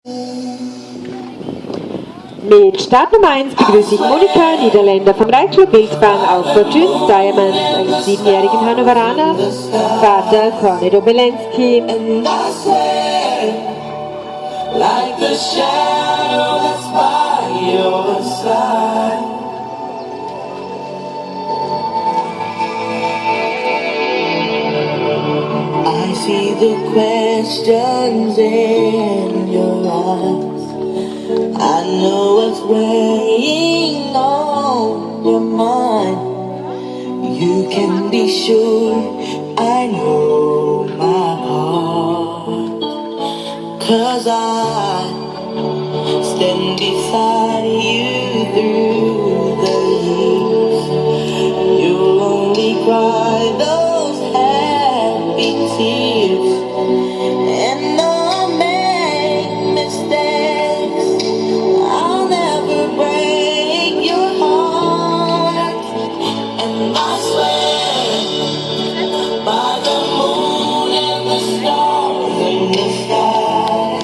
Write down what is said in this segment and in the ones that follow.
Mit Start Nummer 1 begrüße ich Monika, Niederländer vom Reitclub Wildbahn auf Fortune Diamond, einen 7-jährigen Hannoveraner, Vater Cornedo Belenski. Like the shadow that's by your side. I see the questions in your eyes. I know what's weighing on your mind. You can be sure I know my heart. 'Cause I stand beside you through the years. You'll only cry those happy tears, and I'll make mistakes. I'll never break your heart, and I swear by the moon and the stars in the sky,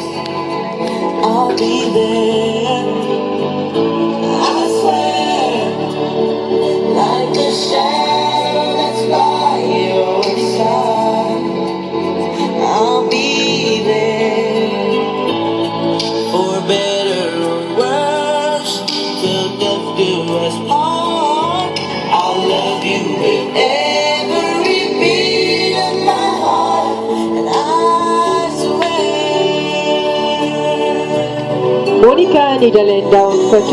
I'll be there. I swear, like a shadow that's by your side, I'll be there. For better or worse, till death do us part. I'll love you with every beat of my heart, and I swear. Monika, Niederländer und Fortune